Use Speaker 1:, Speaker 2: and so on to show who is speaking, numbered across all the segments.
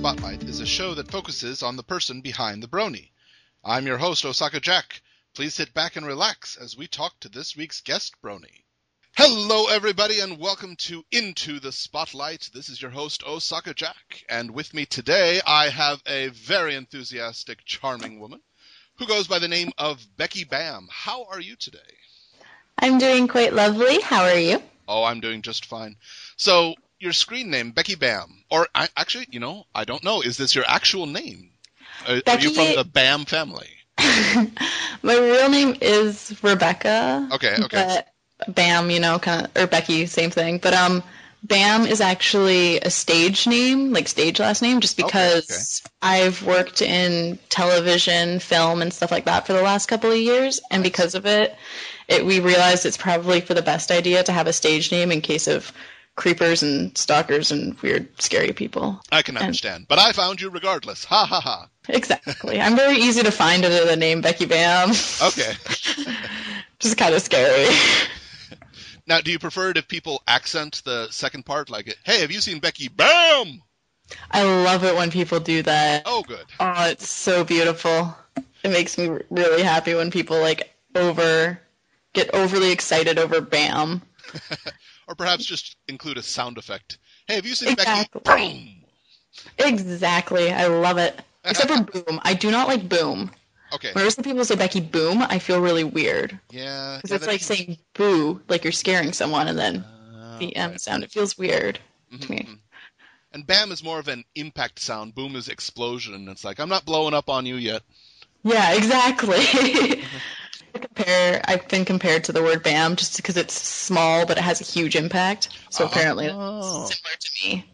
Speaker 1: Spotlight is a show that focuses on the person behind the Brony. I'm your host, OsakaJack. Please sit back and relax as we talk to this week's guest, Brony. Hello, everybody, and welcome to Into the Spotlight. This is your host, OsakaJack, and with me today, I have a very enthusiastic, charming woman who goes by the name of BeckyBam. How are you today?
Speaker 2: I'm doing quite lovely. How are you?
Speaker 1: Oh, I'm doing just fine. So, your screen name, BeckyBam, or I don't know. Is this your actual name? Are you from the Bam family?
Speaker 2: My real name is Rebecca.
Speaker 1: Okay.
Speaker 2: But Bam, or Becky, same thing. But Bam is actually a stage name, like stage last name, just because I've worked in television, film, and stuff like that for the last couple of years, and because of it, we realized it's probably for the best idea to have a stage name in case of creepers and stalkers and weird, scary people.
Speaker 1: I can understand, but I found you regardless. Ha ha ha.
Speaker 2: Exactly. I'm very easy to find under the name BeckyBam.
Speaker 1: Okay.
Speaker 2: Just kind of scary.
Speaker 1: Now, do you prefer it if people accent the second part, like, hey, have you seen BeckyBam?
Speaker 2: I love it when people do that.
Speaker 1: Oh, good.
Speaker 2: Oh, it's so beautiful. It makes me really happy when people get overly excited over Bam.
Speaker 1: Or perhaps just include a sound effect. Hey, have you seen
Speaker 2: Exactly.
Speaker 1: Becky? Boom!
Speaker 2: Exactly. I love it. Except for boom. I do not like boom.
Speaker 1: Okay.
Speaker 2: Whenever some people say Becky boom, I feel really weird.
Speaker 1: Yeah.
Speaker 2: Because it's like saying boo, like you're scaring someone, and then the M sound. It feels weird to me.
Speaker 1: And bam is more of an impact sound. Boom is explosion. It's like, I'm not blowing up on you yet.
Speaker 2: Yeah, exactly. I've been compared to the word BAM just because it's small, but it has a huge impact. So apparently it's similar to me.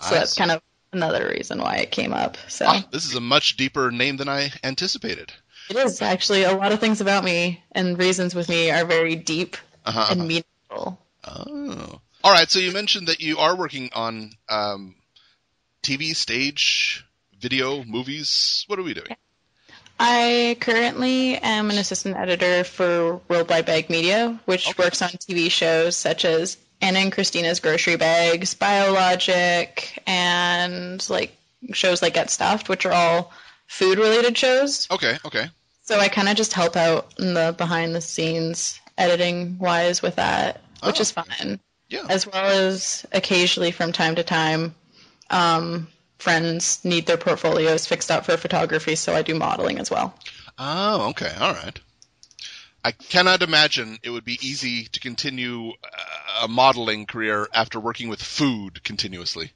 Speaker 2: So that's kind of another reason why it came up. So
Speaker 1: this is a much deeper name than I anticipated.
Speaker 2: It is, actually. A lot of things about me and reasons with me are very deep and meaningful.
Speaker 1: Oh. All right, so you mentioned that you are working on TV, stage, video, movies. What are we doing?
Speaker 2: I currently am an assistant editor for Worldwide Bag Media, which works on TV shows such as Anna and Christina's Grocery Bags, Biologic, and shows like Get Stuffed, which are all food-related shows.
Speaker 1: Okay.
Speaker 2: So I kind of just help out in the behind-the-scenes editing-wise with that, which is fun.
Speaker 1: Yeah. As
Speaker 2: well as occasionally from time to time, friends need their portfolios fixed up for photography, so I do modeling as well.
Speaker 1: Oh, okay. All right. I cannot imagine it would be easy to continue a modeling career after working with food continuously.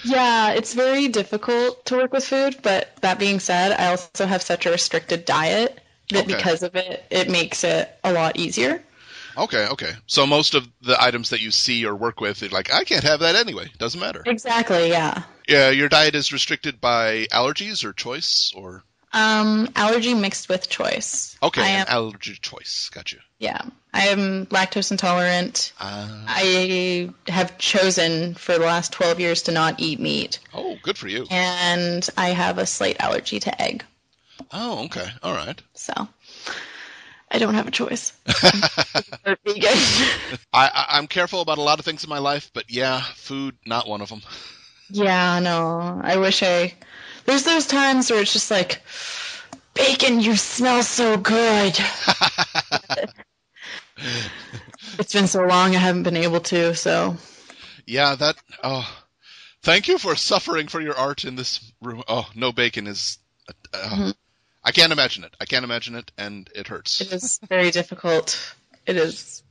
Speaker 2: Yeah, it's very difficult to work with food, but that being said, I also have such a restricted diet that because of it, it makes it a lot easier.
Speaker 1: Okay. So most of the items that you see or work with, you're like, I can't have that anyway. Doesn't matter.
Speaker 2: Exactly, yeah.
Speaker 1: Yeah, your diet is restricted by allergies or choice or?
Speaker 2: Allergy mixed with choice.
Speaker 1: Okay, an allergy choice. Gotcha.
Speaker 2: Yeah. I am lactose intolerant. I have chosen for the last 12 years to not eat meat.
Speaker 1: Oh, good for you.
Speaker 2: And I have a slight allergy to egg.
Speaker 1: Oh, okay. All right.
Speaker 2: So I don't have a choice. I'm vegan.
Speaker 1: I'm careful about a lot of things in my life, but yeah, food, not one of them.
Speaker 2: Yeah, no. I wish There's those times where it's just like, bacon, you smell so good. It's been so long I haven't been able to, so.
Speaker 1: Yeah, thank you for suffering for your art in this room. Oh, no bacon is... I can't imagine it, and it hurts.
Speaker 2: It is very difficult. It is.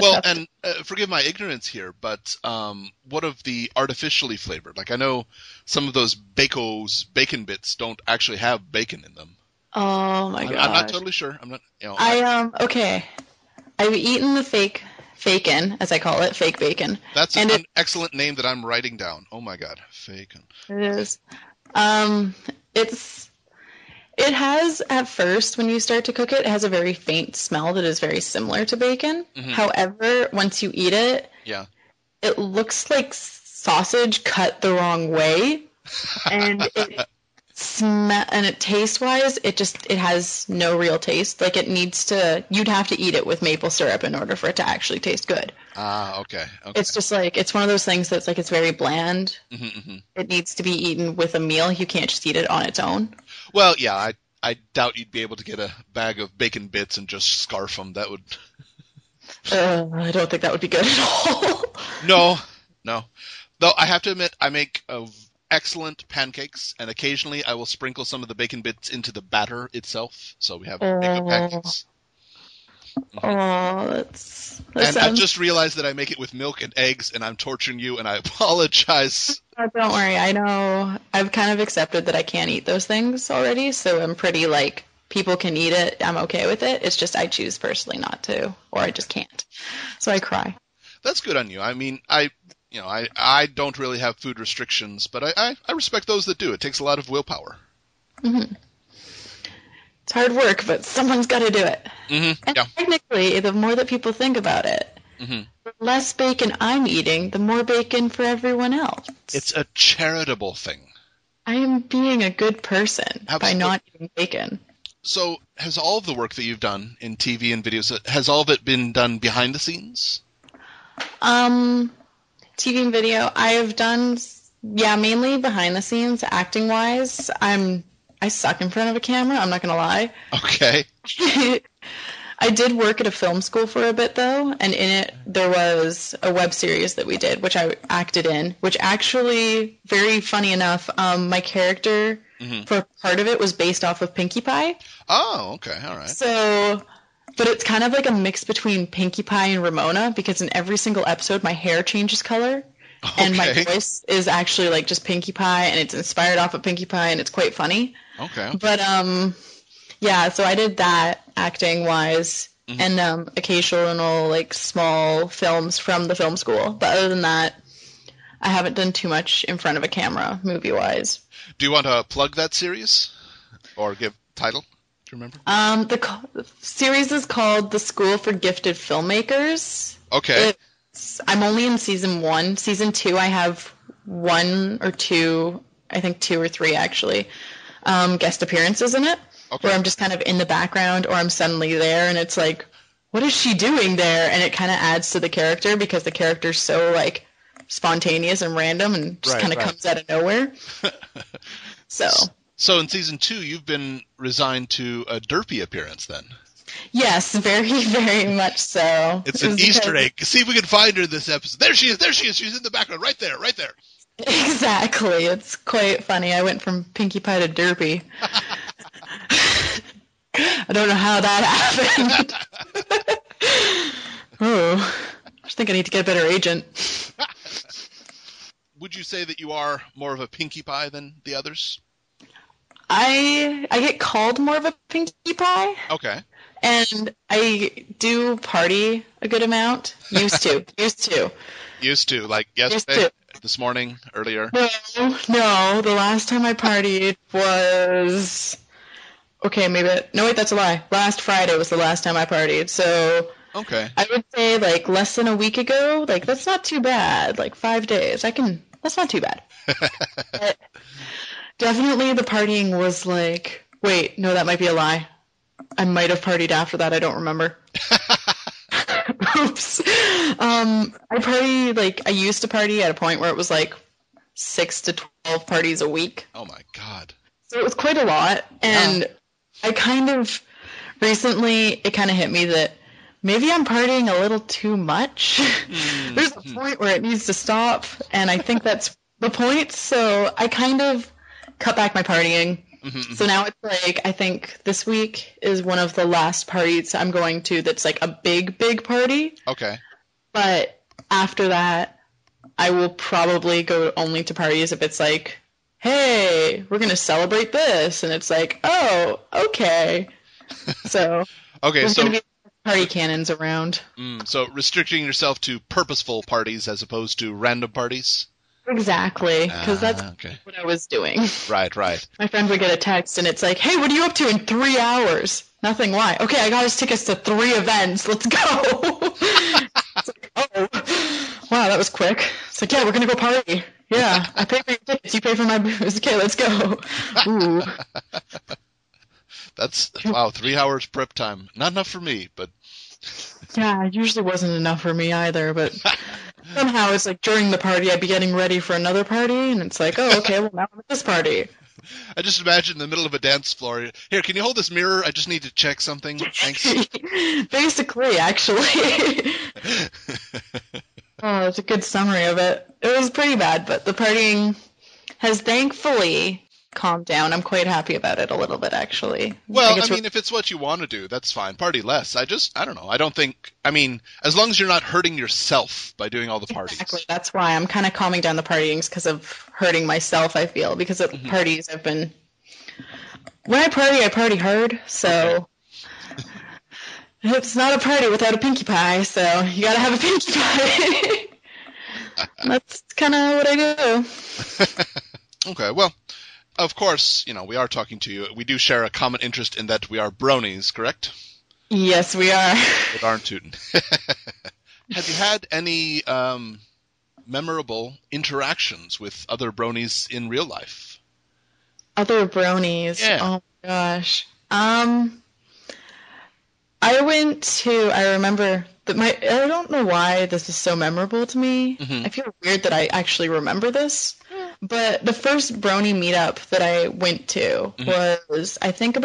Speaker 1: Well, and forgive my ignorance here, but what of the artificially flavored? Like, I know some of those bacon bits don't actually have bacon in them.
Speaker 2: Oh my god!
Speaker 1: I'm not totally sure. I'm not.
Speaker 2: Okay. I've eaten the fake bacon, as I call it, fake bacon.
Speaker 1: That's an excellent name that I'm writing down. Oh my god, bacon.
Speaker 2: It is. It has, at first, when you start to cook it, it has a very faint smell that is very similar to bacon. Mm-hmm. However, once you eat it, it looks like sausage cut the wrong way. And it taste-wise, it has no real taste. Like, you'd have to eat it with maple syrup in order for it to actually taste good.
Speaker 1: Okay.
Speaker 2: It's just like, it's one of those things that's like, it's very bland.
Speaker 1: Mm-hmm.
Speaker 2: It needs to be eaten with a meal. You can't just eat it on its own.
Speaker 1: Well, yeah, I doubt you'd be able to get a bag of bacon bits and just scarf them. That would...
Speaker 2: I don't think that would be good at all.
Speaker 1: No. Though I have to admit, I make excellent pancakes, and occasionally I will sprinkle some of the bacon bits into the batter itself, so we have bacon pancakes.
Speaker 2: Oh,
Speaker 1: and I've just realized that I make it with milk and eggs, and I'm torturing you, and I apologize.
Speaker 2: Don't worry, I know. I've kind of accepted that I can't eat those things already, so I'm pretty like, people can eat it, I'm okay with it. It's just I choose personally not to, or I just can't. So I cry.
Speaker 1: That's good on you. I mean, I don't really have food restrictions, but I respect those that do. It takes a lot of willpower.
Speaker 2: Mm-hmm. It's hard work, but someone's got to do it.
Speaker 1: Mm-hmm.
Speaker 2: And technically, the more that people think about it,
Speaker 1: mm-hmm.
Speaker 2: the less bacon I'm eating, the more bacon for everyone else.
Speaker 1: It's a charitable thing.
Speaker 2: I am being a good person
Speaker 1: Absolutely.
Speaker 2: by not eating bacon.
Speaker 1: So has all of the work that you've done in TV and videos, has all of it been done behind the scenes?
Speaker 2: TV and video, I have done, mainly behind the scenes, acting-wise. I suck in front of a camera, I'm not going to lie.
Speaker 1: Okay.
Speaker 2: I did work at a film school for a bit, though, and in it there was a web series that we did, which I acted in, which actually, very funny enough, my character for part of it was based off of Pinkie Pie.
Speaker 1: Oh, okay, all right.
Speaker 2: So, but it's kind of like a mix between Pinkie Pie and Ramona, because in every single episode my hair changes color. Okay. And my voice is actually like just Pinkie Pie, and it's inspired off of Pinkie Pie, and it's quite funny.
Speaker 1: Okay.
Speaker 2: But so I did that acting-wise, and occasional like small films from the film school. But other than that, I haven't done too much in front of a camera, movie-wise.
Speaker 1: Do you want to plug that series, or give title? Do you remember?
Speaker 2: The series is called The School for Gifted Filmmakers.
Speaker 1: Okay.
Speaker 2: I'm only in season 1. Season 2, I have 1 or 2, I think 2 or 3 actually, guest appearances in it, where I'm just kind of in the background, or I'm suddenly there, and it's like, what is she doing there? And it kind of adds to the character, because the character's so like spontaneous and random, and just kind of comes out of nowhere. So
Speaker 1: in season 2, you've been resigned to a derpy appearance then.
Speaker 2: Yes, very, very much so.
Speaker 1: It's an Easter egg. See if we can find her this episode. There she is. She's in the background. Right there.
Speaker 2: Exactly. It's quite funny. I went from Pinkie Pie to Derpy. I don't know how that happened. I just think I need to get a better agent.
Speaker 1: Would you say that you are more of a Pinkie Pie than the others?
Speaker 2: I get called more of a Pinkie Pie.
Speaker 1: Okay.
Speaker 2: And I do party a good amount. Used to.
Speaker 1: Like yesterday, this morning, earlier?
Speaker 2: No. The last time I partied was... Okay, that's a lie. Last Friday was the last time I partied. So
Speaker 1: okay.
Speaker 2: I would say like less than a week ago. Like, that's not too bad. Like 5 days. That's not too bad. But definitely the partying was like... Wait, no, that might be a lie. I might have partied after that. I don't remember. Oops. I used to party at a point where it was like 6 to 12 parties a week.
Speaker 1: Oh my God.
Speaker 2: So it was quite a lot. And I kind of, recently, it kind of hit me that maybe I'm partying a little too much. There's a point where it needs to stop. And I think that's the point. So I kind of cut back my partying. So now it's like, I think this week is one of the last parties I'm going to that's like a big, big party.
Speaker 1: Okay.
Speaker 2: But after that, I will probably go only to parties if it's like, hey, we're going to celebrate this. And it's like, oh, okay. So there's going to be party cannons around.
Speaker 1: So restricting yourself to purposeful parties as opposed to random parties?
Speaker 2: Exactly, because that's what I was doing.
Speaker 1: Right.
Speaker 2: My friend would get a text, and it's like, hey, what are you up to in 3 hours? Nothing, why? Okay, I got us tickets to 3 events. Let's go. It's like, oh, wow, that was quick. It's like, yeah, we're going to go party. Yeah, I pay for your tickets. You pay for my booze. Okay, let's go. Ooh.
Speaker 1: That's, wow, 3 hours prep time. Not enough for me, but...
Speaker 2: Yeah, it usually wasn't enough for me either, but somehow it's like during the party I'd be getting ready for another party, and it's like, oh, okay, well now I'm at this party.
Speaker 1: I just imagine in the middle of a dance floor. Here, can you hold this mirror? I just need to check something. Thanks.
Speaker 2: Basically, actually. Oh, that's a good summary of it. It was pretty bad, but the partying has thankfully calmed down. I'm quite happy about it a little bit, actually.
Speaker 1: Well, I mean, if it's what you want to do, that's fine. Party less. I don't know. I don't think, I mean, as long as you're not hurting yourself by doing all the parties.
Speaker 2: Exactly. That's why I'm kind of calming down the partyings, because of hurting myself, I feel. Because at parties, when I party hard, so it's not a party without a pinkie pie, so you gotta have a pinkie pie. That's kind of what I do.
Speaker 1: Okay, well, of course, we are talking to you. We do share a common interest in that we are bronies, correct?
Speaker 2: Yes, we are.
Speaker 1: With Arn Tootin. Have you had any memorable interactions with other bronies in real life?
Speaker 2: Other bronies?
Speaker 1: Yeah.
Speaker 2: Oh my gosh. I remember that I don't know why this is so memorable to me. I feel weird that I actually remember this. But the first brony meetup that I went to was, I think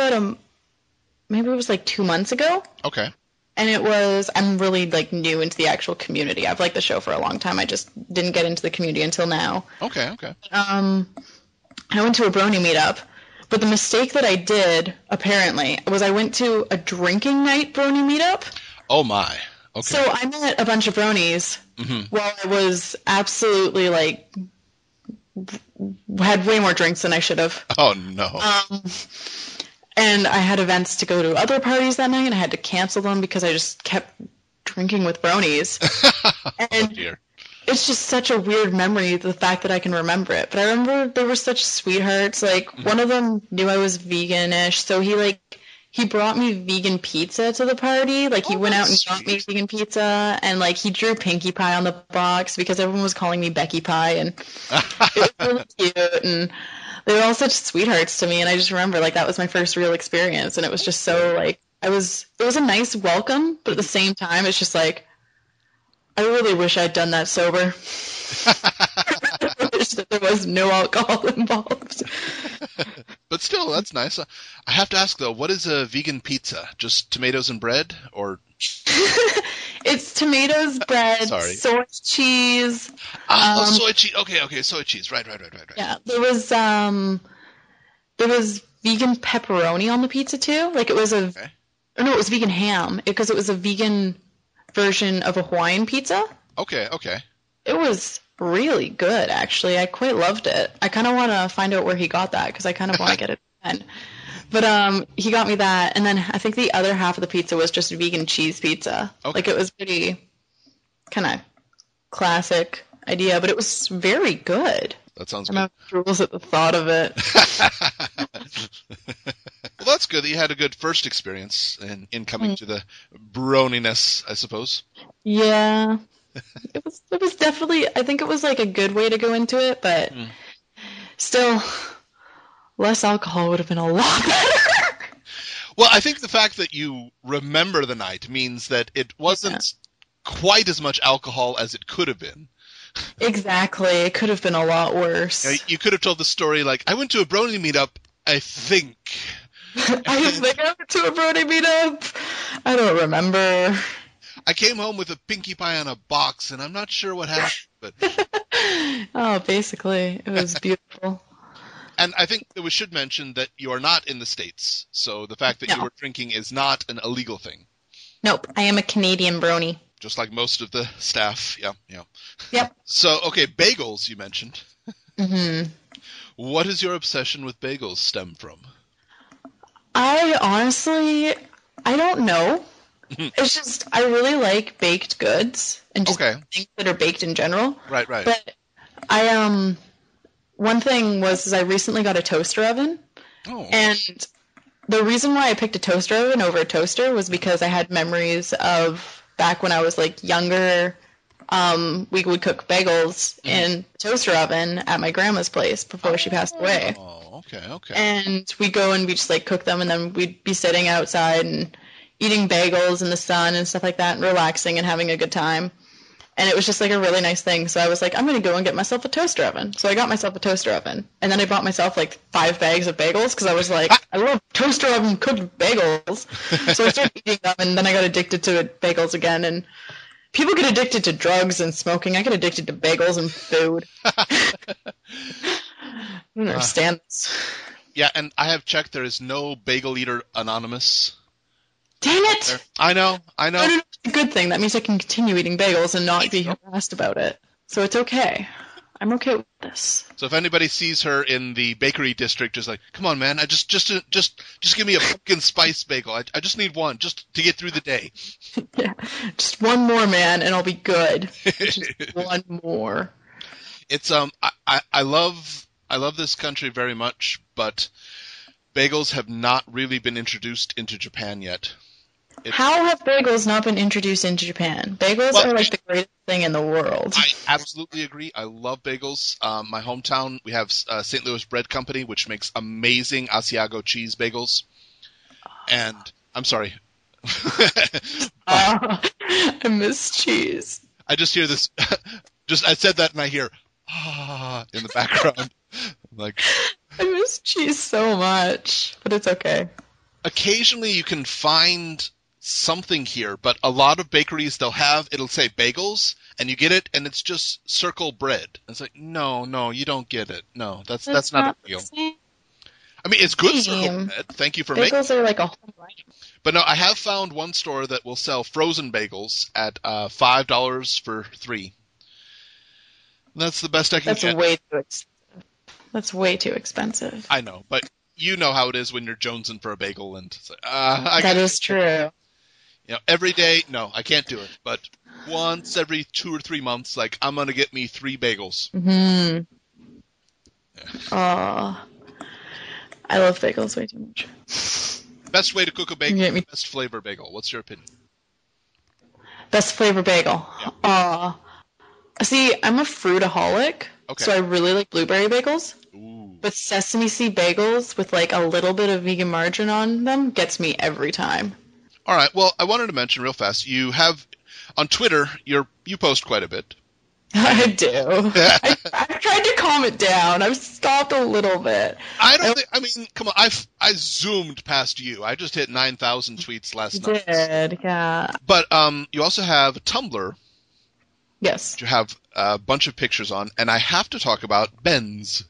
Speaker 2: maybe it was like 2 months ago.
Speaker 1: Okay.
Speaker 2: And I'm really like new into the actual community. I've liked the show for a long time. I just didn't get into the community until now.
Speaker 1: Okay.
Speaker 2: I went to a brony meetup. But the mistake that I did, apparently, was I went to a drinking night brony meetup.
Speaker 1: Oh, my. Okay.
Speaker 2: So I met a bunch of bronies while I was absolutely, had way more drinks than I should have.
Speaker 1: Oh, no.
Speaker 2: And I had events to go to other parties that night, and I had to cancel them because I just kept drinking with bronies. And
Speaker 1: oh, dear.
Speaker 2: It's just such a weird memory, the fact that I can remember it. But I remember they were such sweethearts. One of them knew I was vegan-ish, so he brought me vegan pizza to the party. He went out and got me vegan pizza, and he drew Pinkie Pie on the box because everyone was calling me Becky Pie, and it was really cute. And they were all such sweethearts to me, and I just remember that was my first real experience, and it was just so it was a nice welcome, but at the same time, it's just I really wish I'd done that sober. I wish that there was no alcohol involved.
Speaker 1: But still, that's nice. I have to ask, though, what is a vegan pizza? Just tomatoes and bread? Or
Speaker 2: It's tomatoes, bread, soy cheese.
Speaker 1: Soy cheese. Okay, soy cheese. Right.
Speaker 2: Yeah, there was vegan pepperoni on the pizza, too. It was it was vegan ham, because it was a vegan version of a Hawaiian pizza.
Speaker 1: Okay.
Speaker 2: It was really good, actually. I quite loved it. I kind of want to find out where he got that, because I kind of want to get it again. But he got me that, and then I think the other half of the pizza was just vegan cheese pizza. Okay. It was pretty kind of classic idea, but it was very good.
Speaker 1: That sounds good.
Speaker 2: I'm drools at the thought of it.
Speaker 1: Well, that's good that you had a good first experience in coming to the broniness, I suppose.
Speaker 2: Yeah. It was definitely, I think it was a good way to go into it, but still, less alcohol would have been a lot better.
Speaker 1: Well, I think the fact that you remember the night means that it wasn't quite as much alcohol as it could have been.
Speaker 2: Exactly. It could have been a lot worse.
Speaker 1: You could have told the story I went to a brony meetup, I think.
Speaker 2: I think I went to a brony meetup. I don't remember.
Speaker 1: I came home with a Pinkie Pie on a box, and I'm not sure what happened. But
Speaker 2: oh, basically, it was beautiful.
Speaker 1: And I think that we should mention that you are not in the States, so the fact that you were drinking is not an illegal thing.
Speaker 2: Nope, I am a Canadian brony.
Speaker 1: Just like most of the staff, yeah.
Speaker 2: Yep.
Speaker 1: So, okay, bagels you mentioned.
Speaker 2: Mm-hmm.
Speaker 1: What does your obsession with bagels stem from?
Speaker 2: I don't know. It's just, I really like baked goods and just things that are baked in general.
Speaker 1: Right.
Speaker 2: But one thing was I recently got a toaster oven. Oh. And the reason why I picked a toaster oven over a toaster was because I had memories of back when I was younger. We would cook bagels in the toaster oven at my grandma's place before she passed away.
Speaker 1: Oh, okay.
Speaker 2: And we'd go and we'd just cook them, and then we'd be sitting outside and eating bagels in the sun and stuff like that and relaxing and having a good time. And it was just like a really nice thing. So I was like, I'm going to go and get myself a toaster oven. So I got myself a toaster oven. And then I bought myself like 5 bags of bagels because I was like, I love toaster oven cooked bagels. So I started eating them, and then I got addicted to bagels again. And people get addicted to drugs and smoking. I get addicted to bagels and food. I don't understand this.
Speaker 1: Yeah, and I have checked. There is no Bagel Eater Anonymous.
Speaker 2: Dang it!
Speaker 1: I know.
Speaker 2: It's a good thing. That means I can continue eating bagels and not be harassed about it. So it's okay. I'm okay with this.
Speaker 1: So if anybody sees her in the bakery district, just like, come on, man, just give me a pumpkin spice bagel. I just need one, just to get through the day.
Speaker 2: Yeah, just one more, man, and I'll be good. Just one more.
Speaker 1: It's I love this country very much, but bagels have not really been introduced into Japan yet.
Speaker 2: How have bagels not been introduced into Japan? Bagels are like the greatest thing in the world.
Speaker 1: I absolutely agree. I love bagels. My hometown, we have St. Louis Bread Company, which makes amazing Asiago cheese bagels. And I'm sorry.
Speaker 2: I miss cheese.
Speaker 1: I just hear this. I said that and I hear in the background. Like,
Speaker 2: I miss cheese so much, but it's okay.
Speaker 1: Occasionally you can find something here, but a lot of bakeries, it'll say bagels, and you get it, and it's just circle bread. It's like, no, you don't get it. No, that's not a deal. I mean, it's good circle bread. Thank you for making it.
Speaker 2: Bagels are like a whole life.
Speaker 1: But no, I have found one store that will sell frozen bagels at $5 for 3. That's the best I can get.
Speaker 2: That's way too expensive.
Speaker 1: I know, but you know how it is when you're jonesing for a bagel, and it's like,
Speaker 2: that is true.
Speaker 1: Every day, no, I can't do it. But once every 2 or 3 months, like, I'm gonna get me 3 bagels.
Speaker 2: Mm-hmm. Yeah. Oh, I love bagels way too much.
Speaker 1: Best way to cook a bagel, best flavor bagel. What's your opinion?
Speaker 2: Best flavor bagel.
Speaker 1: Yeah.
Speaker 2: See, I'm a fruitaholic, so I really like blueberry bagels.
Speaker 1: Ooh.
Speaker 2: But sesame seed bagels with like a little bit of vegan margarine on them gets me every time.
Speaker 1: All right. Well, I wanted to mention real fast. You have on Twitter. You post quite a bit.
Speaker 2: I do. I've tried to calm it down. I've stopped a little bit.
Speaker 1: I mean, come on. I zoomed past you. I just hit 9,000 tweets last night.
Speaker 2: You did, yeah.
Speaker 1: But you also have Tumblr.
Speaker 2: Yes.
Speaker 1: You have a bunch of pictures on, and I have to talk about Benz.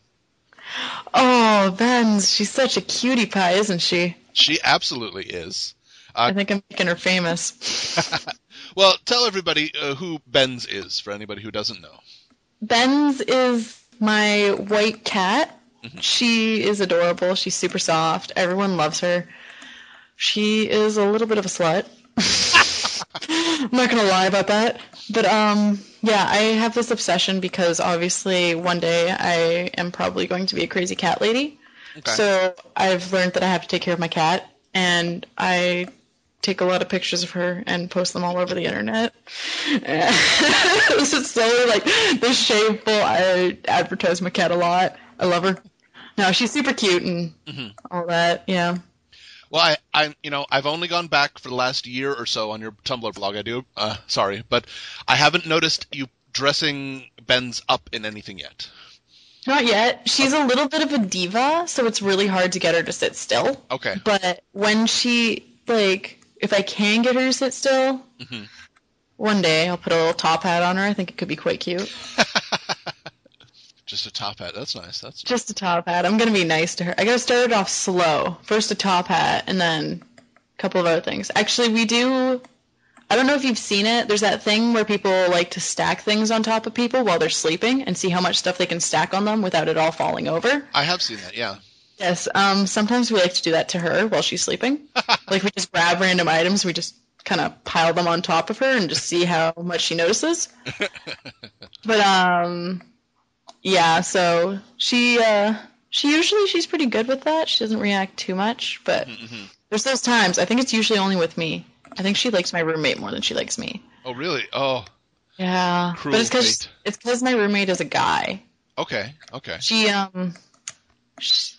Speaker 2: Oh, Benz. She's such a cutie pie, isn't she?
Speaker 1: She absolutely is.
Speaker 2: I think I'm making her famous.
Speaker 1: Well, tell everybody who Benz is, for anybody who doesn't know.
Speaker 2: Benz is my white cat.
Speaker 1: Mm-hmm.
Speaker 2: She is adorable. She's super soft. Everyone loves her. She is a little bit of a slut. I'm not going to lie about that. But, yeah, I have this obsession because obviously one day I am probably going to be a crazy cat lady. Okay. So I've learned that I have to take care of my cat, and I take a lot of pictures of her and post them all over the internet. This is so, like, this shameful. I advertise my cat a lot. I love her. No, she's super cute and all that, yeah.
Speaker 1: Well, I've only gone back for the last year or so on your Tumblr blog. I do. Sorry, but I haven't noticed you dressing Benz up in anything yet.
Speaker 2: Not yet. She's a little bit of a diva, so it's really hard to get her to sit still.
Speaker 1: Okay.
Speaker 2: But when she, like, if I can get her to sit still, one day I'll put a little top hat on her. I think it could be quite cute.
Speaker 1: Just a top hat. That's nice.
Speaker 2: Just a top hat. I'm going to be nice to her. I got to start it off slow. First a top hat, and then a couple of other things. Actually, we do... I don't know if you've seen it. There's that thing where people like to stack things on top of people while they're sleeping and see how much stuff they can stack on them without it all falling over.
Speaker 1: I have seen that, yeah.
Speaker 2: Yes. Sometimes we like to do that to her while she's sleeping. Like, we just grab random items, we just kind of pile them on top of her and just see how much she notices. But, yeah, so she's pretty good with that. She doesn't react too much, but there's those times. I think it's usually only with me. I think she likes my roommate more than she likes me.
Speaker 1: Oh, really? Oh.
Speaker 2: Yeah.
Speaker 1: Cruel
Speaker 2: but it's because my roommate is a guy.
Speaker 1: Okay.
Speaker 2: She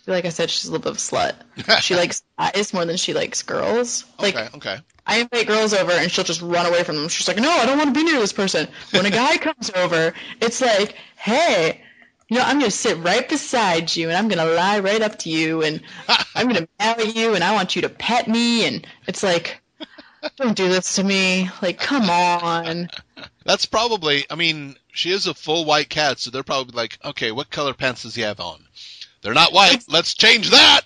Speaker 2: like I said, she's a little bit of a slut. She likes guys more than she likes girls. Like,
Speaker 1: okay.
Speaker 2: I invite girls over, and she'll just run away from them. She's like, no, I don't want to be near this person. When a guy comes over, it's like, hey, I'm going to sit right beside you, and I'm going to lie right up to you, and I'm going to marry you, and I want you to pet me. And it's like, don't do this to me. Like, come on.
Speaker 1: That's probably, she is a full white cat, so they're probably like, okay, what color pants does he have on? They're not white. Let's change that.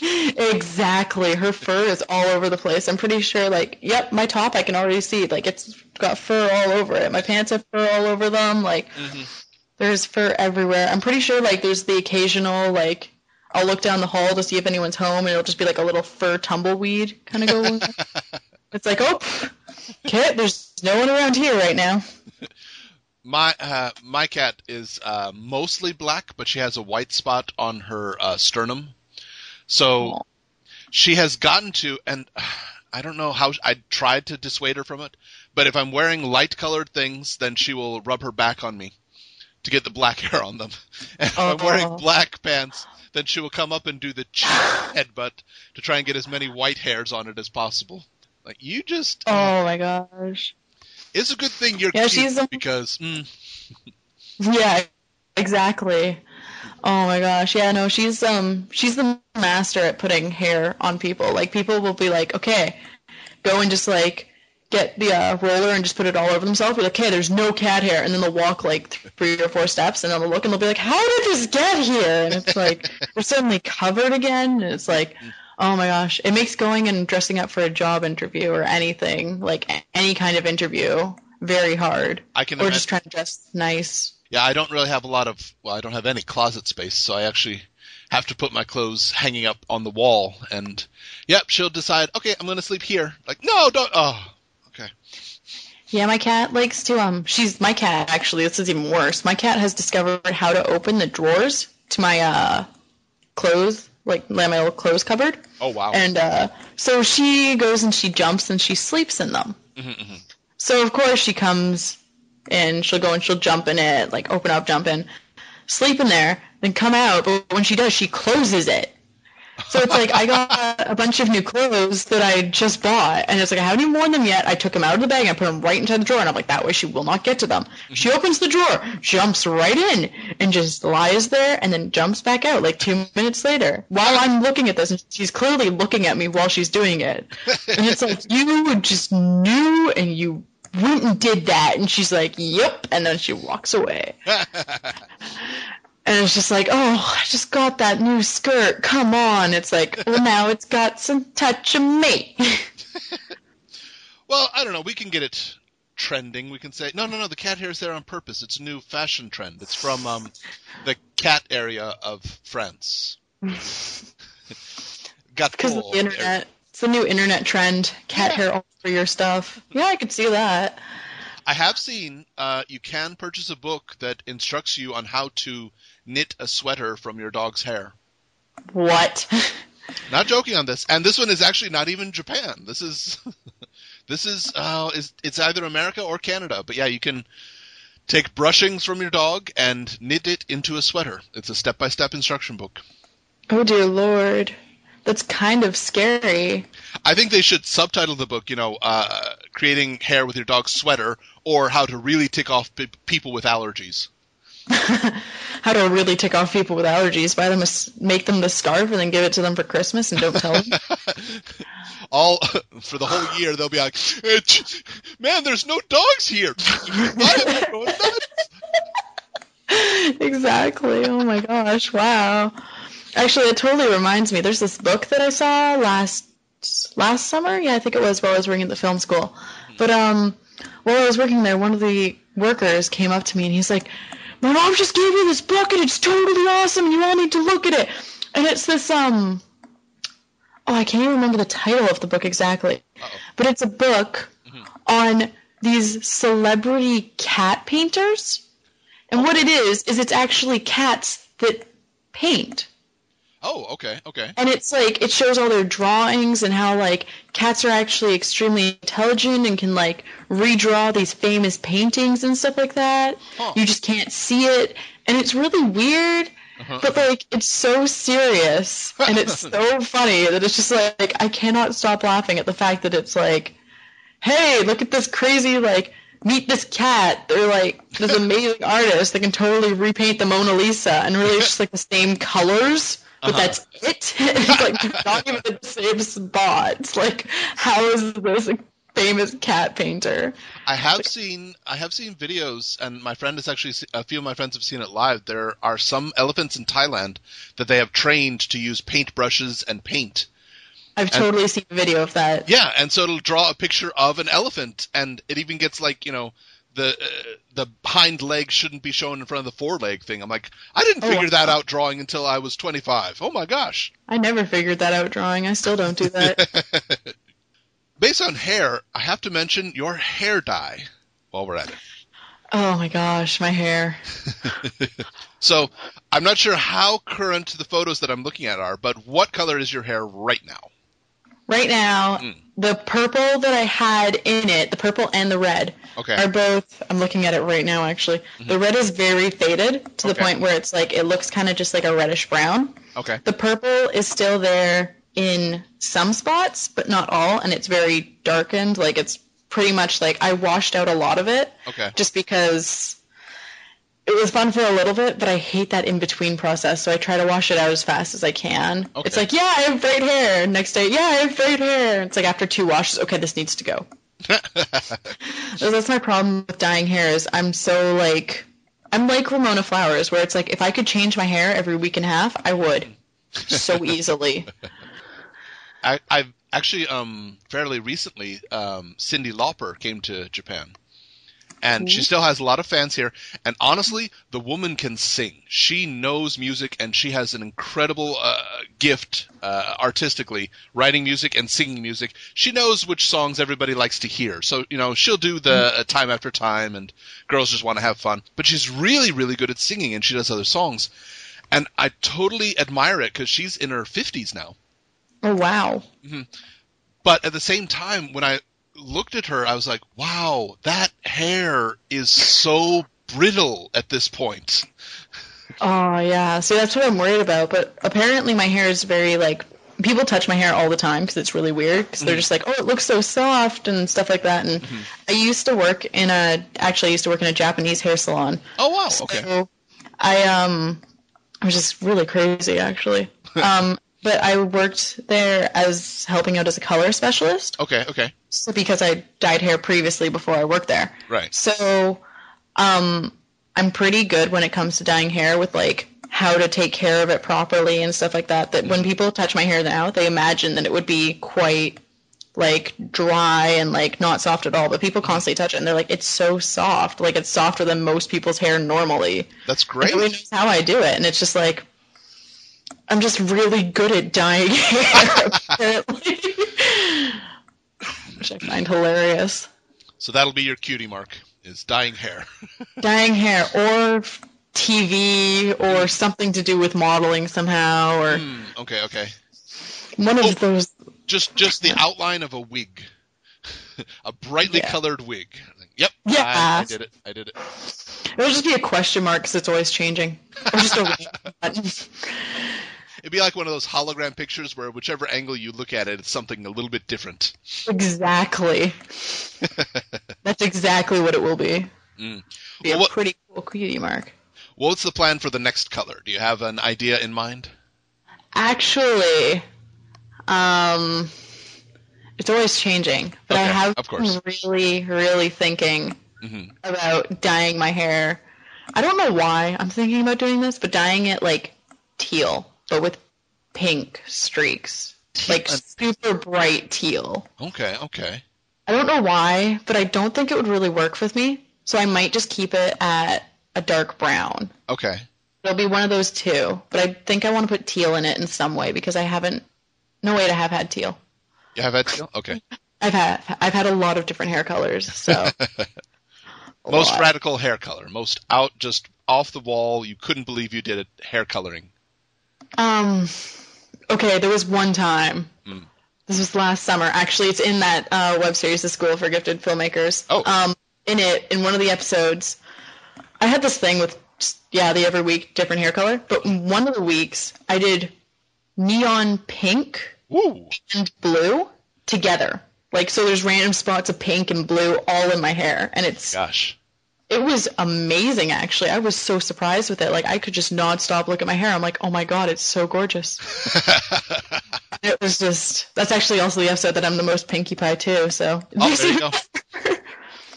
Speaker 2: Exactly. Her fur is all over the place. I'm pretty sure, like, yep, my top I can already see. Like, it's got fur all over it. My pants have fur all over them. Like, there's fur everywhere. I'm pretty sure, like, there's the occasional, like, I'll look down the hall to see if anyone's home, and it'll just be like a little fur tumbleweed kind of going. It's like, oh, Kit, there's no one around here right now.
Speaker 1: My cat is mostly black, but she has a white spot on her sternum. So she has gotten to, and I don't know how, I tried to dissuade her from it, but if I'm wearing light-colored things, then she will rub her back on me to get the black hair on them. And if I'm wearing black pants, then she will come up and do the cheek headbutt to try and get as many white hairs on it as possible. Like, you just...
Speaker 2: Oh, my gosh.
Speaker 1: It's a good thing you're cute because...
Speaker 2: Yeah, exactly. Oh my gosh. Yeah, no, she's the master at putting hair on people. Like, people will be like, okay, go and just, like, get the roller and just put it all over themselves. Be like, okay, there's no cat hair. And then they'll walk, like, 3 or 4 steps, and then they'll look, and they'll be like, how did this get here? And it's like, we're suddenly covered again. And it's like, oh my gosh. It makes going and dressing up for a job interview or anything, like any kind of interview, very hard. Or just trying to dress nice.
Speaker 1: Yeah, I don't really have I don't have any closet space, so I actually have to put my clothes hanging up on the wall. And, yep, she'll decide, okay, I'm going to sleep here. Like, no, don't. Oh, okay.
Speaker 2: Yeah, my cat likes to, my cat, actually, this is even worse. My cat has discovered how to open the drawers to my clothes, like my little clothes cupboard.
Speaker 1: Oh, wow.
Speaker 2: And so she goes and she jumps and she sleeps in them. Mm-hmm. So, of course, she comes and she'll go and she'll jump in it, like open up, jump in, sleep in there, then come out. But when she does, she closes it. So it's like I got a bunch of new clothes that I just bought, and it's like I haven't even worn them yet. I took them out of the bag and I put them right inside the drawer, and I'm like, that way she will not get to them. She opens the drawer, jumps right in, and just lies there, and then jumps back out like 2 minutes later while I'm looking at this, and she's clearly looking at me while she's doing it. And it's like, you just knew, and you went and did that. And she's like, yep, and then she walks away. And it's just like, oh, I just got that new skirt. Come on. It's like, well, now it's got some touch of me.
Speaker 1: Well, I don't know. We can get it trending. We can say, no, the cat hair is there on purpose. It's a new fashion trend. It's from the cat area of France.
Speaker 2: Because of the internet. It's a new internet trend. Cat hair all over your stuff. Yeah, I could see that.
Speaker 1: I have seen you can purchase a book that instructs you on how to knit a sweater from your dog's hair.
Speaker 2: What?
Speaker 1: Not joking on this. And this one is actually not even Japan. This is it's either America or Canada. But yeah, you can take brushings from your dog and knit it into a sweater. It's a step-by-step instruction book.
Speaker 2: Oh dear Lord. That's kind of scary.
Speaker 1: I think they should subtitle the book, creating hair with your dog's sweater, or how to really tick off people with allergies.
Speaker 2: How to really tick off people with allergies. Buy them make them the scarf and then give it to them for Christmas and don't tell them.
Speaker 1: All for the whole year, they'll be like, man, there's no dogs here. Why am I going nuts?
Speaker 2: Exactly. Oh my gosh. Wow. Actually, it totally reminds me. There's this book that I saw last summer. Yeah, I think it was while I was working at the film school. But while I was working there, one of the workers came up to me and he's like, my mom just gave me this book and it's totally awesome and you all need to look at it. And it's this, I can't even remember the title of the book exactly. Uh-oh. But it's a book on these celebrity cat painters. And what it is it's actually cats that paint.
Speaker 1: Oh, okay.
Speaker 2: And it's like, it shows all their drawings and how, like, cats are actually extremely intelligent and can, like, redraw these famous paintings and stuff like that. Huh. You just can't see it. And it's really weird. but like it's so serious and it's so funny that it's just like I cannot stop laughing at the fact that it's like, hey, look at this crazy, like, meet this cat. They're like this amazing artist that can totally repaint the Mona Lisa, and really it's just like the same colors, but that's it. It's like not even the same spot. It's like, how is this a famous cat painter?
Speaker 1: I have seen videos, and my friend has actually a few of my friends have seen it live. There are some elephants in Thailand that they have trained to use paintbrushes and paint.
Speaker 2: I've totally seen a video of that.
Speaker 1: Yeah, and so it'll draw a picture of an elephant, and it even gets like, you know, the hind leg shouldn't be shown in front of the foreleg thing. I'm like, I didn't figure that out drawing until I was 25. Oh my gosh.
Speaker 2: I never figured that out drawing. I still don't do that.
Speaker 1: Based on hair, I have to mention your hair dye while we're at it.
Speaker 2: Oh my gosh, my hair.
Speaker 1: So, I'm not sure how current the photos that I'm looking at are, but what color is your hair right now?
Speaker 2: Right now, the purple that I had in it, the purple and the red, are both, I'm looking at it right now actually, the red is very faded to the point where it's like, it looks kind of just like a reddish brown.
Speaker 1: Okay.
Speaker 2: The purple is still there in some spots, but not all, and it's very darkened, like it's pretty much like, I washed out a lot of it, just because it was fun for a little bit, but I hate that in-between process, so I try to wash it out as fast as I can. Okay. It's like, yeah, I have braid hair. Next day, yeah, I have braid hair. It's like after 2 washes, okay, this needs to go. So that's my problem with dyeing hair is I'm like Ramona Flowers, where it's like if I could change my hair every week and a half, I would. So easily.
Speaker 1: I've actually, fairly recently, Cyndi Lauper came to Japan. And she still has a lot of fans here. And honestly, the woman can sing. She knows music, and she has an incredible gift artistically, writing music and singing music. She knows which songs everybody likes to hear. So, you know, she'll do the Time After Time, and Girls Just Want to Have Fun. But she's really, really good at singing, and she does other songs. And I totally admire it, because she's in her 50s now.
Speaker 2: Oh, wow.
Speaker 1: Mm-hmm. But at the same time, when I looked at her, I was like, wow, that hair is so brittle at this point.
Speaker 2: Oh, yeah. See, that's what I'm worried about. But apparently my hair is very, like, people touch my hair all the time because it's really weird. Because they're just like, oh, it looks so soft and stuff like that. And I used to work in a Japanese hair salon.
Speaker 1: Oh, wow.
Speaker 2: So
Speaker 1: okay.
Speaker 2: I was just really crazy, actually. But I worked there as helping out as a color specialist.
Speaker 1: Okay.
Speaker 2: So because I dyed hair previously before I worked there.
Speaker 1: Right.
Speaker 2: So I'm pretty good when it comes to dyeing hair with, like, how to take care of it properly and stuff like that. That when people touch my hair now, they imagine that it would be quite, like, dry and, like, not soft at all. But people constantly touch it, and they're like, it's so soft. Like, it's softer than most people's hair normally.
Speaker 1: That's great.
Speaker 2: Nobody knows how I do it, and it's just like, I'm just really good at dyeing hair, apparently. Which I find hilarious.
Speaker 1: So that'll be your cutie mark, is dyeing hair.
Speaker 2: Dyeing hair, or TV, or something to do with modeling somehow, or...
Speaker 1: Okay.
Speaker 2: One of those...
Speaker 1: Just the outline of a wig. A brightly colored wig. Yep,
Speaker 2: yeah.
Speaker 1: I did it.
Speaker 2: It'll just be a question mark, because it's always changing. Or just a button.
Speaker 1: It'd be like one of those hologram pictures where whichever angle you look at it, it's something a little bit different.
Speaker 2: Exactly. That's exactly what it will be. Be a pretty cool cutie mark.
Speaker 1: What's the plan for the next color? Do you have an idea in mind?
Speaker 2: Actually, it's always changing. But I have been really, really thinking about dyeing my hair. I don't know why I'm thinking about doing this, but dyeing it, like, teal. But with pink streaks. Like, super bright teal.
Speaker 1: Okay.
Speaker 2: I don't know why, but I don't think it would really work with me. So I might just keep it at a dark brown.
Speaker 1: Okay.
Speaker 2: It'll be one of those two. But I think I want to put teal in it in some way, because I haven't... No way to have had teal.
Speaker 1: You have had teal? Okay.
Speaker 2: I've had a lot of different hair colors, so...
Speaker 1: Most radical hair color. Most out, just off the wall, you couldn't believe you did it, hair coloring.
Speaker 2: Okay, there was one time. This was last summer. Actually, it's in that web series, The School for Gifted Filmmakers.
Speaker 1: Oh.
Speaker 2: In one of the episodes, I had this thing with the every week different hair color. But one of the weeks I did neon pink and blue together. Like, so there's random spots of pink and blue all in my hair. And it was amazing, actually. I was so surprised with it. Like, I could just nonstop look at my hair. I'm like, oh my God, it's so gorgeous. It was just, that's actually also the episode that I'm the most Pinkie Pie too, so.
Speaker 1: Oh, there you go.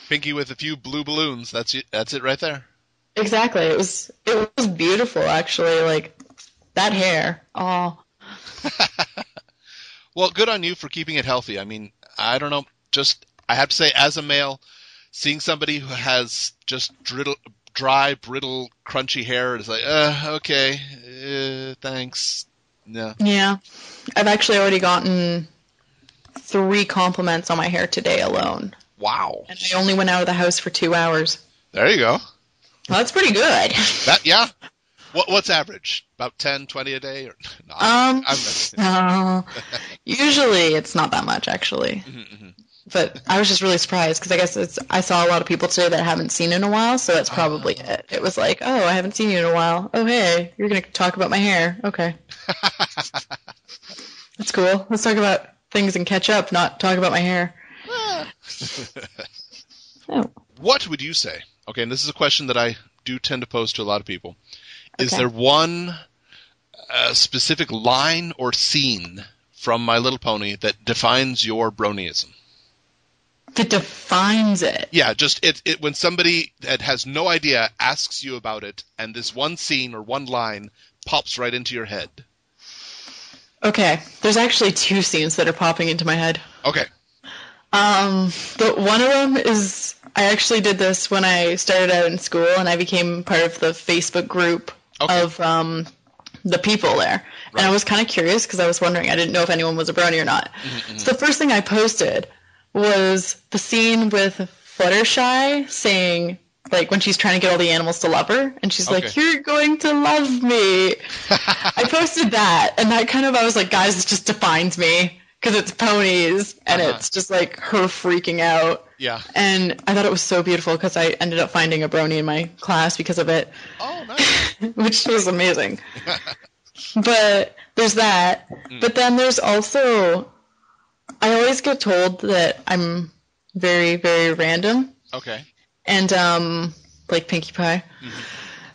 Speaker 1: Pinkie with a few blue balloons. That's it right there.
Speaker 2: Exactly. It was beautiful, actually. Like, that hair. Oh.
Speaker 1: Well, good on you for keeping it healthy. I mean, I don't know. I have to say, as a male, seeing somebody who has just dry, brittle, crunchy hair is like, okay, thanks. No.
Speaker 2: Yeah. I've actually already gotten 3 compliments on my hair today alone.
Speaker 1: Wow.
Speaker 2: And I only went out of the house for 2 hours.
Speaker 1: There you go.
Speaker 2: Well, that's pretty good.
Speaker 1: Yeah. What's average? About 10, 20 a day? Or, no,
Speaker 2: no. Usually it's not that much, actually. Mm-hmm. But I was just really surprised because I guess I saw a lot of people today that I haven't seen in a while, so that's probably it. It was like, oh, I haven't seen you in a while. Oh, hey, you're going to talk about my hair. Okay. That's cool. Let's talk about things and catch up, not talk about my hair. Oh.
Speaker 1: What would you say? Okay, and this is a question that I do tend to pose to a lot of people. Is there one specific line or scene from My Little Pony that defines your bronyism?
Speaker 2: That defines it?
Speaker 1: Yeah, just it when somebody that has no idea asks you about it, and this one scene or one line pops right into your head.
Speaker 2: Okay, there's actually 2 scenes that are popping into my head.
Speaker 1: Okay.
Speaker 2: But one of them is, I actually did this when I started out in school, and I became part of the Facebook group of the people there. Right. And I was kind of curious because I was wondering, I didn't know if anyone was a brony or not. Mm-hmm. So the first thing I posted was the scene with Fluttershy saying, like, when she's trying to get all the animals to love her, and she's like, you're going to love me. I posted that, and that kind of, I was like, guys, this just defines me, because it's ponies, and it's just, like, her freaking out.
Speaker 1: Yeah.
Speaker 2: And I thought it was so beautiful, because I ended up finding a brony in my class because of it.
Speaker 1: Oh, nice.
Speaker 2: Which was amazing. But there's that. But then there's also, I always get told that I'm very, very random.
Speaker 1: Okay.
Speaker 2: And, like Pinkie Pie. Mm-hmm.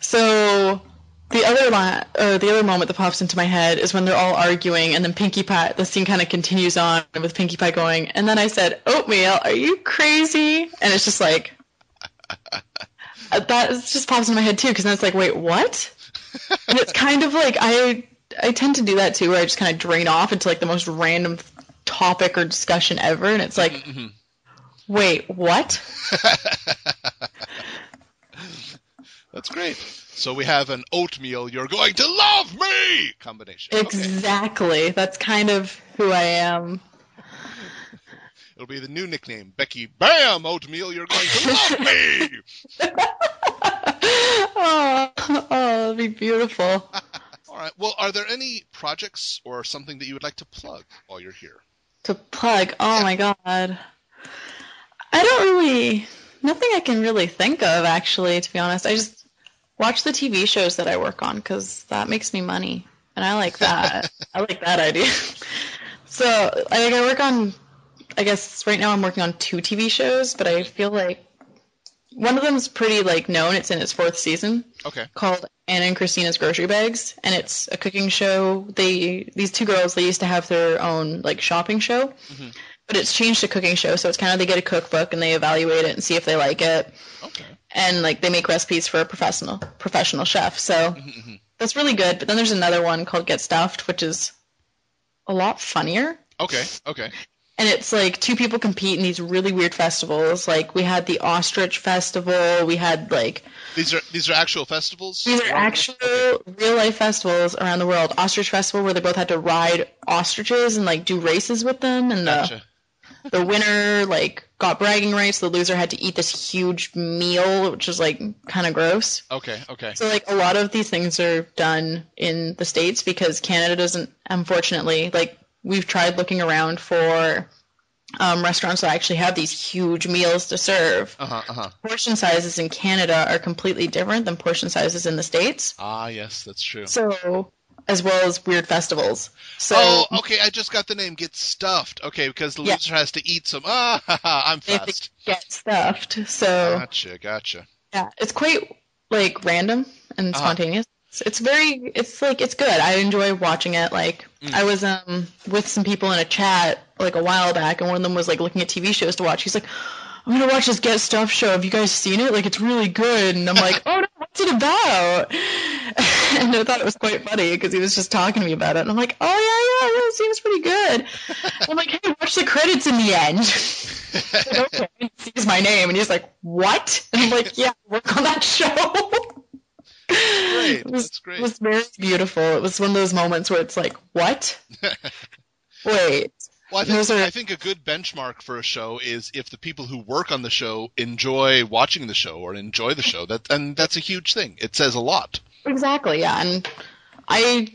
Speaker 2: So the other moment that pops into my head is when they're all arguing, and then Pinkie Pie, the scene kind of continues on with Pinkie Pie going, and then I said, "Oatmeal, are you crazy?" And it's just like, that just pops in my head too, because then it's like, wait, what? And it's kind of like, I tend to do that too, where I just kind of drain off into like the most random topic or discussion ever, and it's like, wait, what?
Speaker 1: That's great. So we have an oatmeal, you're going to love me combination.
Speaker 2: Exactly. Okay. That's kind of who I am.
Speaker 1: It'll be the new nickname, BeckyBam Oatmeal, you're going to love me.
Speaker 2: Oh, that'd be beautiful.
Speaker 1: All right. Well, are there any projects or something that you would like to plug while you're here?
Speaker 2: To plug? Oh, my God. I don't really... Nothing I can really think of, actually, to be honest. I just watch the TV shows that I work on, because that makes me money. And I like that. I like that idea. So, I work on... I guess right now I'm working on 2 TV shows, but I feel like one of them is pretty, like, known. It's in its 4th season.
Speaker 1: Okay. Called
Speaker 2: Anna and Christina's Grocery Bags, and it's a cooking show. These 2 girls, they used to have their own, like, shopping show, but it's changed to cooking show, so it's kind of they get a cookbook and they evaluate it and see if they like it.
Speaker 1: Okay.
Speaker 2: And, like, they make recipes for a professional chef, so that's really good. But then there's another one called Get Stuffed, which is a lot funnier.
Speaker 1: Okay.
Speaker 2: And it's like 2 people compete in these really weird festivals. Like, we had the Ostrich Festival. We had, like...
Speaker 1: These are actual festivals?
Speaker 2: These are actual real-life festivals around the world. Ostrich Festival, where they both had to ride ostriches and, like, do races with them. And the winner, like, got bragging rights. The loser had to eat this huge meal, which was, like, kind of gross.
Speaker 1: Okay.
Speaker 2: So, like, a lot of these things are done in the States because Canada doesn't, unfortunately, like... We've tried looking around for restaurants that actually have these huge meals to serve. Portion sizes in Canada are completely different than portion sizes in the States.
Speaker 1: Ah, yes, that's true.
Speaker 2: So, as well as weird festivals. So,
Speaker 1: oh, okay, I just got the name. Get stuffed. Okay, because the loser has to eat some. I'm fast.
Speaker 2: Get stuffed. So,
Speaker 1: Gotcha.
Speaker 2: Yeah, it's quite like random and spontaneous. It's good. I enjoy watching it. Like I was with some people in a chat like a while back, and one of them was like looking at TV shows to watch. He's like, I'm gonna watch this Get Stuffed show. Have you guys seen it? Like it's really good. And I'm like, oh no, what's it about? And I thought it was quite funny because he was just talking to me about it. And I'm like, oh yeah, it seems pretty good. And I'm like, hey, watch the credits in the end. Like, okay. And he sees my name and he's like, what? And I'm like, yeah, work on that show.
Speaker 1: Great. That's great.
Speaker 2: It was very beautiful. It was one of those moments where it's like, what? Wait.
Speaker 1: Well, I think a good benchmark for a show is if the people who work on the show enjoy watching the show or enjoy the show. And that's a huge thing. It says a lot.
Speaker 2: Exactly, yeah. And I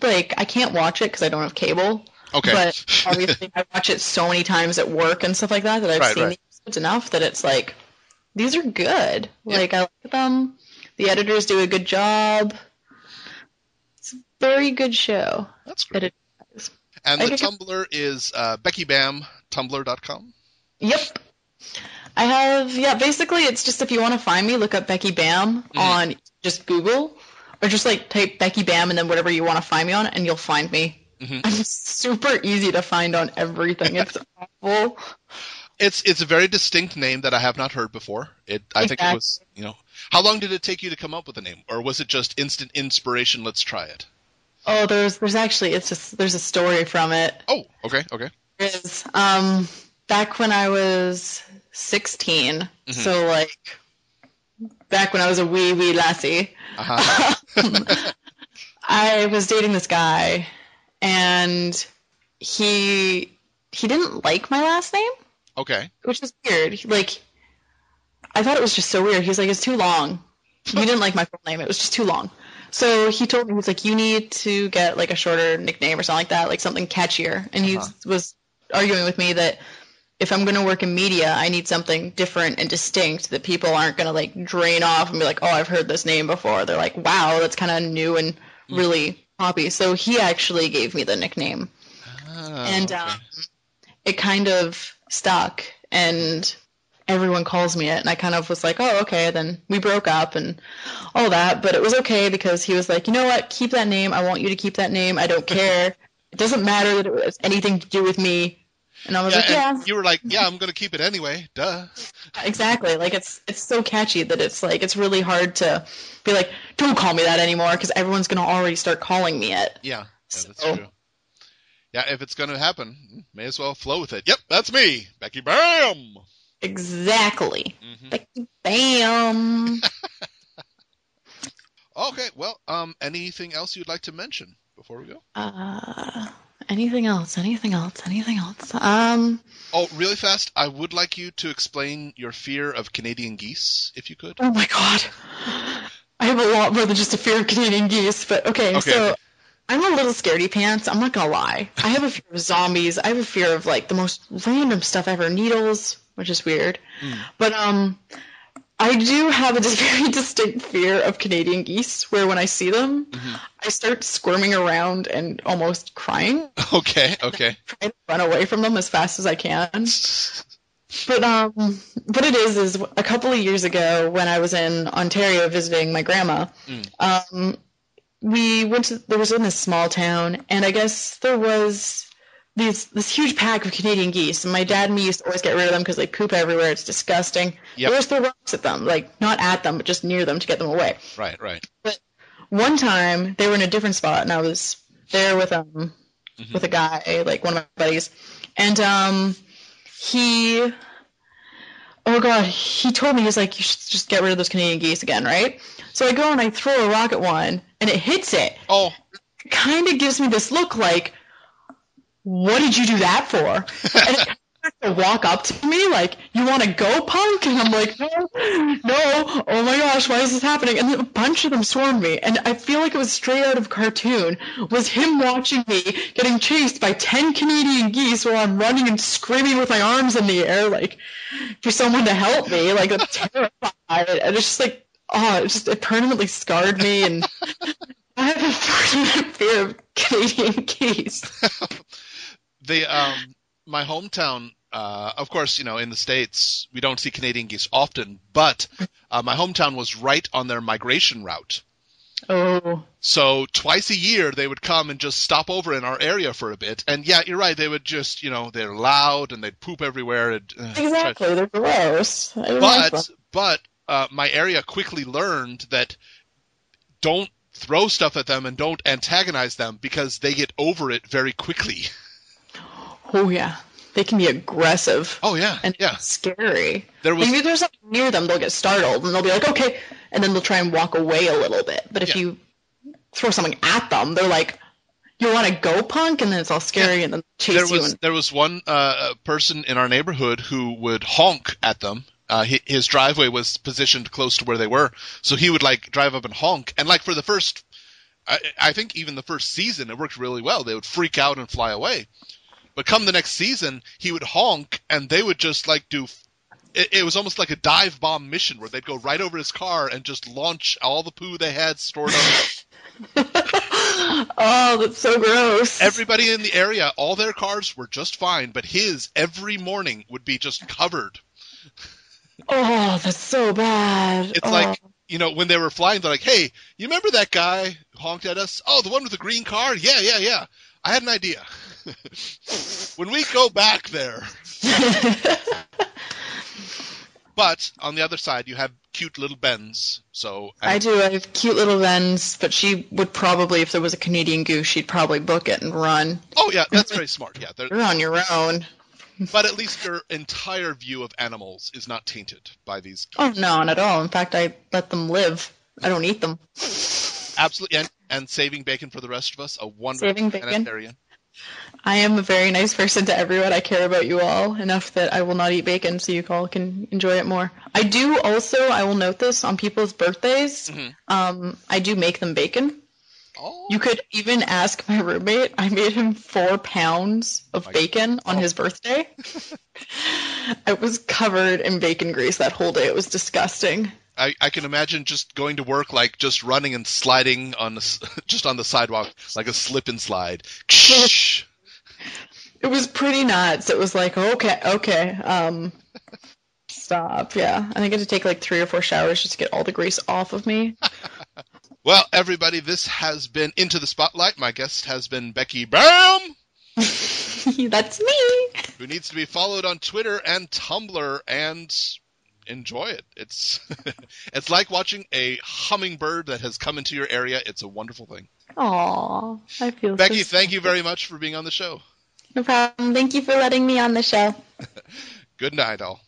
Speaker 2: can't watch it because I don't have cable.
Speaker 1: Okay.
Speaker 2: But obviously I watch it so many times at work and stuff like that I've seen the episodes enough that it's like, these are good. Yeah. Like, I like them. The editors do a good job. It's a very good show.
Speaker 1: That's great. And the Tumblr is BeckyBam, tumblr.com?
Speaker 2: Yep. I have, basically it's just if you want to find me, look up BeckyBam on just Google, or just like type BeckyBam and then whatever you want to find me on, and you'll find me. I'm super easy to find on everything. It's awful.
Speaker 1: It's a very distinct name that I have not heard before. I think it was, how long did it take you to come up with a name? Or was it just instant inspiration, let's try it?
Speaker 2: Oh, there's actually, there's a story from it.
Speaker 1: Oh, okay.
Speaker 2: There's, back when I was 16, so like, back when I was a wee lassie, I was dating this guy, and he didn't like my last name.
Speaker 1: Okay.
Speaker 2: Which is weird. I thought it was just so weird. He's like, it's too long. He didn't like my full name. It was just too long. So he told me, he's like, you need to get like a shorter nickname or something like that, like something catchier. And he was arguing with me that if I'm going to work in media, I need something different and distinct that people aren't going to like drain off and be like, oh, I've heard this name before. They're like, wow, that's kind of new and really poppy. So he actually gave me the nickname. And it kind of stuck, and everyone calls me it, and I kind of was like, oh, okay, then we broke up and all that, but it was okay because he was like, you know what, keep that name, I want you to keep that name, I don't care, it doesn't matter that it was anything to do with me. And I was like, yeah.
Speaker 1: You were like, yeah, I'm going to keep it anyway, duh.
Speaker 2: Exactly, like it's so catchy that it's like, it's really hard to be like, don't call me that anymore, because everyone's going to already start calling me it.
Speaker 1: Yeah, that's true. Yeah, if it's going to happen, may as well flow with it. Yep, that's me, Becky Bam.
Speaker 2: Exactly. Becky Bam.
Speaker 1: Okay, well, anything else you'd like to mention before we go?
Speaker 2: Anything else?
Speaker 1: Oh, really fast, I would like you to explain your fear of Canadian geese, if you could.
Speaker 2: Oh my god. I have a lot more than just a fear of Canadian geese, but okay. So I'm a little scaredy pants, I'm not gonna lie. I have a fear of zombies. I have a fear of like the most random stuff ever. Needles, which is weird. But I do have a very distinct fear of Canadian geese, where when I see them, I start squirming around and almost crying.
Speaker 1: Okay.
Speaker 2: Trying to run away from them as fast as I can. But what it is a couple of years ago when I was in Ontario visiting my grandma, there was in this small town, and I guess there was this huge pack of Canadian geese, and my dad and me used to always get rid of them because they poop everywhere. It's disgusting. Yep. We always throw rocks at them, like not at them, but just near them to get them away.
Speaker 1: Right.
Speaker 2: But one time they were in a different spot, and I was there with a guy, like one of my buddies, and he told me, he's like, you should just get rid of those Canadian geese again, right? So I go and I throw a rock at one, and it hits it.
Speaker 1: Oh.
Speaker 2: It kind of gives me this look like, what did you do that for? And it starts to walk up to me like, "You want to go, punk?" And I'm like, no, oh my gosh, why is this happening? And then a bunch of them swarmed me, and I feel like it was straight out of a cartoon. Was him watching me getting chased by 10 Canadian geese while I'm running and screaming with my arms in the air, like, for someone to help me. Like, I'm terrified. And it's just like, it permanently scarred me, and I have a permanent fear of Canadian geese.
Speaker 1: My hometown, of course, in the States, we don't see Canadian geese often, but my hometown was right on their migration route.
Speaker 2: Oh.
Speaker 1: So twice a year, they would come and just stop over in our area for a bit. And yeah, you're right, they would just, they're loud and they'd poop everywhere.
Speaker 2: Exactly, they're gross.
Speaker 1: But my area quickly learned that don't throw stuff at them and don't antagonize them because they get over it very quickly.
Speaker 2: Oh, yeah. They can be aggressive.
Speaker 1: Oh, yeah.
Speaker 2: And scary.
Speaker 1: Maybe
Speaker 2: there's something near them, they'll get startled, and they'll be like, okay, and then they'll try and walk away a little bit. But if you throw something at them, they're like, "You want to go, punk?" And then it's all scary, and then chase you.
Speaker 1: There was one person in our neighborhood who would honk at them. His driveway was positioned close to where they were, so he would, drive up and honk. And, for the first, I think even the first season, it worked really well. They would freak out and fly away. But come the next season, he would honk, and they would just, do... It was almost like a dive bomb mission where they'd go right over his car and just launch all the poo they had stored up.
Speaker 2: Oh, that's so gross.
Speaker 1: Everybody in the area, all their cars were just fine, but his, every morning, would be just covered.
Speaker 2: Oh, that's so bad.
Speaker 1: It's like, when they were flying, they're like, "Hey, you remember that guy who honked at us? Oh, the one with the green car? Yeah. I had an idea. When we go back there." But on the other side, you have cute little Benz.
Speaker 2: I do. I have cute little Benz, but she would probably, if there was a Canadian goose, she'd probably book it and run.
Speaker 1: Oh, yeah, that's very smart. Yeah,
Speaker 2: you're on your own.
Speaker 1: But at least your entire view of animals is not tainted by these geese.
Speaker 2: Oh, no, not at all. In fact, I let them live. I don't eat them.
Speaker 1: Absolutely. And saving bacon for the rest of us, a wonderful planetarian.
Speaker 2: I am a very nice person to everyone. I care about you all enough that I will not eat bacon so you all can enjoy it more. I do also, I will note this, on people's birthdays, I do make them bacon.
Speaker 1: Oh.
Speaker 2: You could even ask my roommate. I made him 4 pounds of bacon on his birthday. I was covered in bacon grease that whole day. It was disgusting.
Speaker 1: I can imagine just going to work, just running and sliding just on the sidewalk, like a slip and slide.
Speaker 2: It was pretty nuts. It was like, okay, stop. Yeah, I think I had to take 3 or 4 showers just to get all the grease off of me.
Speaker 1: Well, everybody, this has been Into the Spotlight. My guest has been BeckyBam.
Speaker 2: That's me.
Speaker 1: Who needs to be followed on Twitter and Tumblr and enjoy it. It's like watching a hummingbird that has come into your area. It's a wonderful thing.
Speaker 2: Aw, I feel
Speaker 1: Becky, thank you very much for being on the show.
Speaker 2: No problem. Thank you for letting me on the show.
Speaker 1: Good night, all.